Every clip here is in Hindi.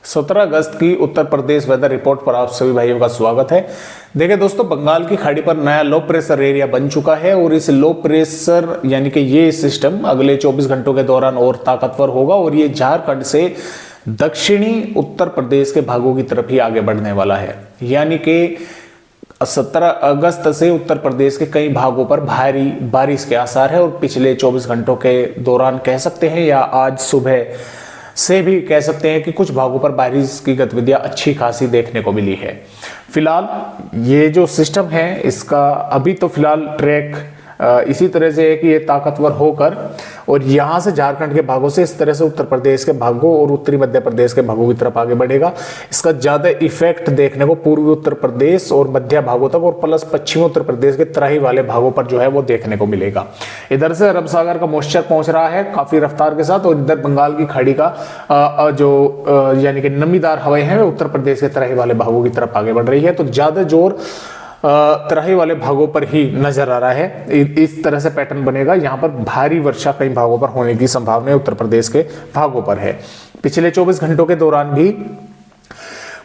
17 अगस्त की उत्तर प्रदेश वेदर रिपोर्ट पर आप सभी भाइयों का स्वागत है। देखिए दोस्तों, बंगाल की खाड़ी पर नया लो प्रेशर एरिया बन चुका है और इस लो प्रेशर यानी कि ये सिस्टम अगले 24 घंटों के दौरान और ताकतवर होगा और ये झारखंड से दक्षिणी उत्तर प्रदेश के भागों की तरफ ही आगे बढ़ने वाला है। यानी कि 17 अगस्त से उत्तर प्रदेश के कई भागों पर भारी बारिश के आसार है और पिछले 24 घंटों के दौरान कह सकते हैं या आज सुबह से भी कह सकते हैं कि कुछ भागों पर बारिश की गतिविधियां अच्छी खासी देखने को मिली है। फिलहाल ये जो सिस्टम है इसका अभी तो फिलहाल ट्रैक इसी तरह से है कि ये ताकतवर होकर और यहाँ से झारखंड के भागों से इस तरह से उत्तर प्रदेश के भागों और उत्तरी मध्य प्रदेश के भागों की तरफ आगे बढ़ेगा। इसका ज्यादा इफेक्ट देखने को पूर्वी उत्तर प्रदेश और मध्य भागों तक और प्लस पश्चिमी उत्तर प्रदेश के तराई वाले भागों पर जो है वो देखने को मिलेगा। इधर से अरब सागर का मॉइस्चर पहुंच रहा है काफी रफ्तार के साथ और इधर बंगाल की खाड़ी का जो यानी कि नमीदार हवाएं हैं उत्तर प्रदेश के तराई वाले भागों की तरफ आगे बढ़ रही है। तो ज्यादा जोर तराई वाले भागों पर ही नजर आ रहा है। इस तरह से पैटर्न बनेगा। यहाँ पर भारी वर्षा कई भागों पर होने की संभावना उत्तर प्रदेश के भागों पर है। पिछले 24 घंटों के दौरान भी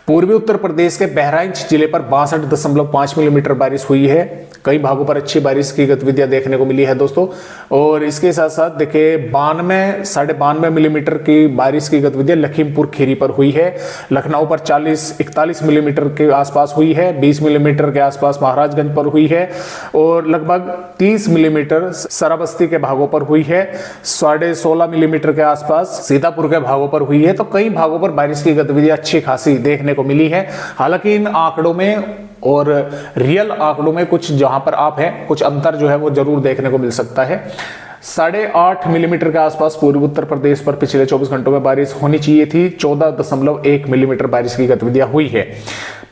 पूर्वी उत्तर प्रदेश के बहराइच जिले पर 62.5 मिलीमीटर बारिश हुई है। कई भागों पर अच्छी बारिश की गतिविधियां देखने को मिली है दोस्तों। और इसके साथ साथ देखिए 92.5 मिलीमीटर की बारिश की गतिविधियां लखीमपुर खीरी पर हुई है। लखनऊ पर 41 मिलीमीटर के आसपास हुई है। 20 मिलीमीटर के आसपास महाराजगंज पर हुई है और लगभग 30 मिलीमीटर सराबस्ती के भागों पर हुई है। 16.5 मिलीमीटर के आसपास सीतापुर के भागों पर हुई है। तो कई भागों पर बारिश की गतिविधियां अच्छी खासी देखने को मिली है। हालांकि इन आंकड़ों में और रियल आंकड़ों में कुछ जहां पर आप हैं कुछ अंतर जो है वो जरूर देखने को मिल सकता है। 8.5 मिलीमीटर के आसपास पूर्वी उत्तर प्रदेश पर पिछले 24 घंटों में बारिश होनी चाहिए थी। 14.1 मिलीमीटर बारिश की गतिविधियां हुई है।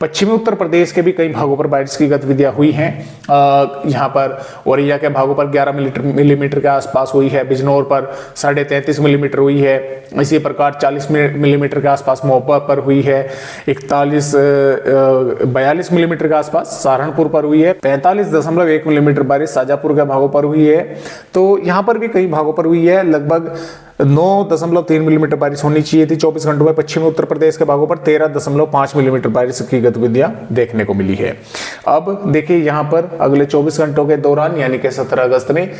पश्चिमी उत्तर प्रदेश के भी कई भागों पर बारिश की गतिविधियां हुई हैं। यहाँ पर औरैया के भागों पर 11 मिलीमीटर के आसपास हुई है। बिजनौर पर 33.5 मिलीमीटर हुई है। इसी प्रकार 40 मिलीमीटर के आसपास मोपा पर हुई है। 42 मिलीमीटर के आसपास सहारनपुर पर हुई है। 45.1 मिलीमीटर बारिश शाजापुर के भागों पर हुई है। तो यहाँ पर भी कई भागों पर हुई है। लगभग 9.3 मिलीमीटर बारिश होनी चाहिए थी 24 घंटों में। पश्चिमी उत्तर प्रदेश के भागों पर 13.5 मिलीमीटर बारिश की गतिविधियां देखने को मिली है। अब देखिए यहाँ पर अगले 24 घंटों के दौरान यानी कि 17 अगस्त में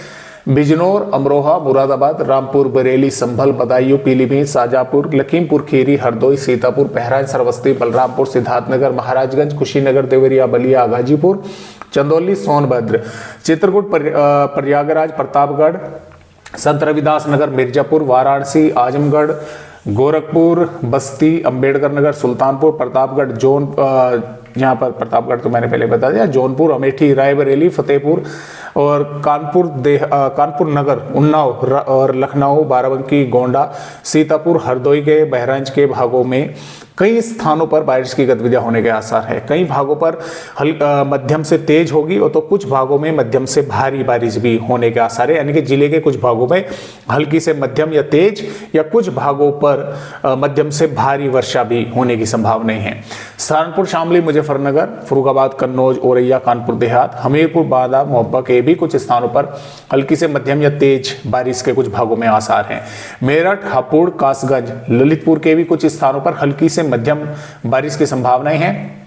बिजनौर, अमरोहा, मुरादाबाद, रामपुर, बरेली, संभल, बदायूं, पीलीभीत, शाजापुर, लखीमपुर खीरी, हरदोई, सीतापुर, बहराइच, श्रावस्ती, बलरामपुर, सिद्धार्थनगर, महाराजगंज, कुशीनगर, देवरिया, बलिया, गाजीपुर, चंदौली, सोनभद्र, चित्रकूट, प्रयागराज, प्रतापगढ़, संत रविदास नगर, मिर्जापुर, वाराणसी, आजमगढ़, गोरखपुर, बस्ती, अंबेडकर नगर, सुल्तानपुर, प्रतापगढ़, यहाँ पर प्रतापगढ़ तो मैंने पहले बता दिया, जौनपुर, अमेठी, रायबरेली, फतेहपुर और कानपुर नगर, उन्नाव और लखनऊ, बाराबंकी, गोंडा, सीतापुर, हरदोई के बहराइच के भागों में कई स्थानों पर बारिश की गतिविधियां होने के आसार है। कई भागों पर मध्यम से तेज होगी और तो कुछ भागों में मध्यम से भारी बारिश भी होने के आसार है। यानी कि जिले के कुछ भागों में हल्की से मध्यम या तेज या कुछ भागों पर मध्यम से भारी वर्षा भी होने की संभावनाएं हैं। सहारनपुर, शामली, मुजफ्फरनगर, फर्रुखाबाद, कन्नौज, औरैया, कानपुर देहात, हमीरपुर, बांदा, मोहब्बा के भी कुछ स्थानों पर हल्की से मध्यम या तेज बारिश के कुछ भागों में आसार हैं। मेरठ, हापुड़, कासगंज, ललितपुर के भी कुछ स्थानों पर हल्की से मध्यम बारिश की संभावनाएं हैं।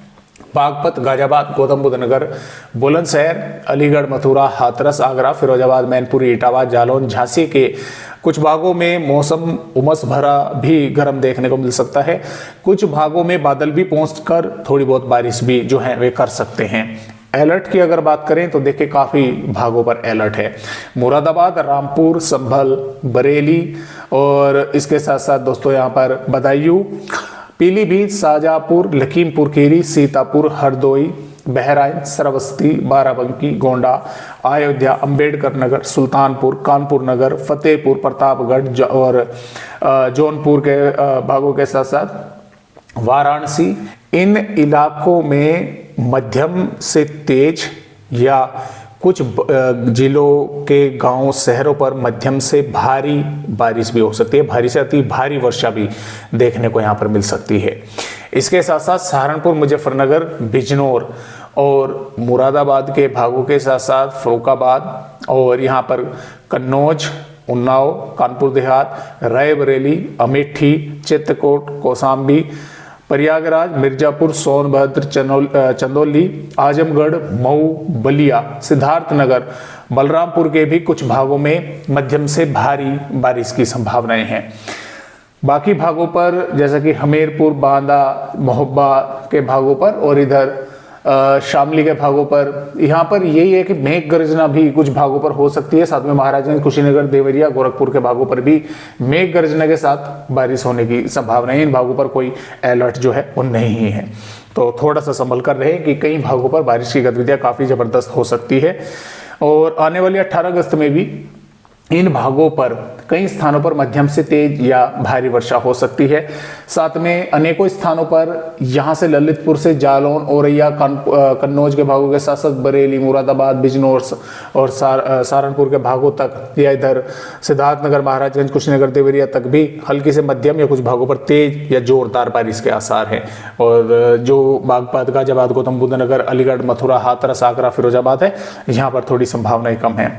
बागपत, गाजियाबाद, गौतम बुद्ध नगर, बुलंदशहर, अलीगढ़, मथुरा, हाथरस, आगरा, फिरोजाबाद, मैनपुरी, इटावा, जालौन, झांसी के कुछ भागों में मौसम उमस भरा भी गर्म देखने को मिल सकता है। कुछ भागों में बादल भी पहुंचकर थोड़ी बहुत बारिश भी जो है वे कर सकते हैं। अलर्ट की अगर बात करें तो देखिए काफी भागों पर अलर्ट है। मुरादाबाद, रामपुर, संभल, बरेली और इसके साथ साथ दोस्तों यहाँ पर बदायूं, पीलीभीत, शाजापुर, लखीमपुर खीरी, सीतापुर, हरदोई, बहराइच, श्रावस्ती, बाराबंकी, गोंडा, अयोध्या, अंबेडकर नगर, सुल्तानपुर, कानपुर नगर, फतेहपुर, प्रतापगढ़ और जौनपुर के भागों के साथ साथ वाराणसी, इन इलाकों में मध्यम से तेज या कुछ जिलों के गांव शहरों पर मध्यम से भारी बारिश भी हो सकती है। भारी से अति भारी वर्षा भी देखने को यहां पर मिल सकती है। इसके साथ साथ सहारनपुर, मुजफ्फरनगर, बिजनौर और मुरादाबाद के भागों के साथ साथ फर्रुखाबाद और यहाँ पर कन्नौज उन्नाव, कानपुर देहात, रायबरेली, अमेठी, चित्रकूट, कौशाम्बी, प्रयागराज, मिर्जापुर, सोनभद्र, चंदौली, आजमगढ़, मऊ, बलिया, सिद्धार्थनगर, बलरामपुर के भी कुछ भागों में मध्यम से भारी बारिश की संभावनाएं हैं। बाकी भागों पर जैसा कि हमीरपुर, बांदा, महोबा के भागों पर और इधर शामली के भागों पर, यहाँ पर यही है कि मेघ गर्जना भी कुछ भागों पर हो सकती है। साथ में महाराजगंज, कुशीनगर, देवरिया, गोरखपुर के भागों पर भी मेघ गर्जना के साथ बारिश होने की संभावना है। इन भागों पर कोई अलर्ट जो है वो नहीं है, तो थोड़ा सा संभल कर रहे कि कई भागों पर बारिश की गतिविधियां काफी जबरदस्त हो सकती है। और आने वाली 18 अगस्त में भी इन भागों पर कई स्थानों पर मध्यम से तेज या भारी वर्षा हो सकती है। साथ में अनेकों स्थानों पर यहां से ललितपुर से जालौन, औरैया, कन्नौज के भागों के साथ साथ बरेली, मुरादाबाद, बिजनौर और सहारनपुर के भागों तक, या इधर सिद्धार्थनगर, महाराजगंज, कुशीनगर, देवरिया तक भी हल्की से मध्यम या कुछ भागों पर तेज या जोरदार बारिश के आसार हैं। और जो बागपत, गाजियाबाद, गौतम बुद्ध नगर, अलीगढ़, मथुरा, हाथरस, आगरा, फिरोजाबाद है, यहाँ पर थोड़ी संभावनाएं कम है।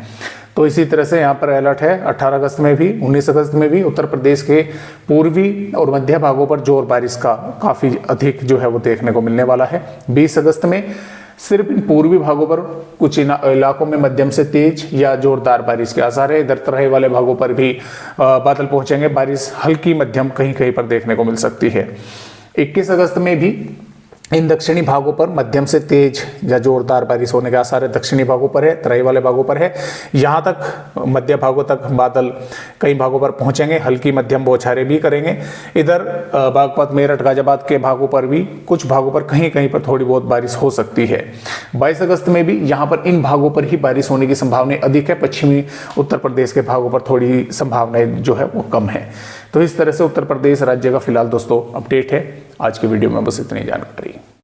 तो इसी तरह से यहाँ पर अलर्ट है 18 अगस्त में भी, 19 अगस्त में भी उत्तर प्रदेश के पूर्वी और मध्य भागों पर जोर बारिश का काफी अधिक जो है वो देखने को मिलने वाला है। 20 अगस्त में सिर्फ इन पूर्वी भागों पर कुछ इलाकों में मध्यम से तेज या जोरदार बारिश के आसार है। इधर तराई वाले भागों पर भी बादल पहुंचेंगे, बारिश हल्की मध्यम कहीं कहीं पर देखने को मिल सकती है। 21 अगस्त में भी इन दक्षिणी भागों पर मध्यम से तेज या जोरदार बारिश होने के आसार है। दक्षिणी भागों पर है, तराई वाले भागों पर है, यहाँ तक मध्य भागों तक बादल कई भागों पर पहुंचेंगे, हल्की मध्यम बौछारें भी करेंगे। इधर बागपत, मेरठ, गाजियाबाद के भागों पर भी कुछ भागों पर कहीं कहीं पर थोड़ी बहुत बारिश हो सकती है। 22 अगस्त में भी यहाँ पर इन भागों पर ही बारिश होने की संभावना अधिक है। पश्चिमी उत्तर प्रदेश के भागों पर थोड़ी संभावनाएं जो है वो कम है। तो इस तरह से उत्तर प्रदेश राज्य का फिलहाल दोस्तों अपडेट है। आज की वीडियो में बस इतनी जानकारी।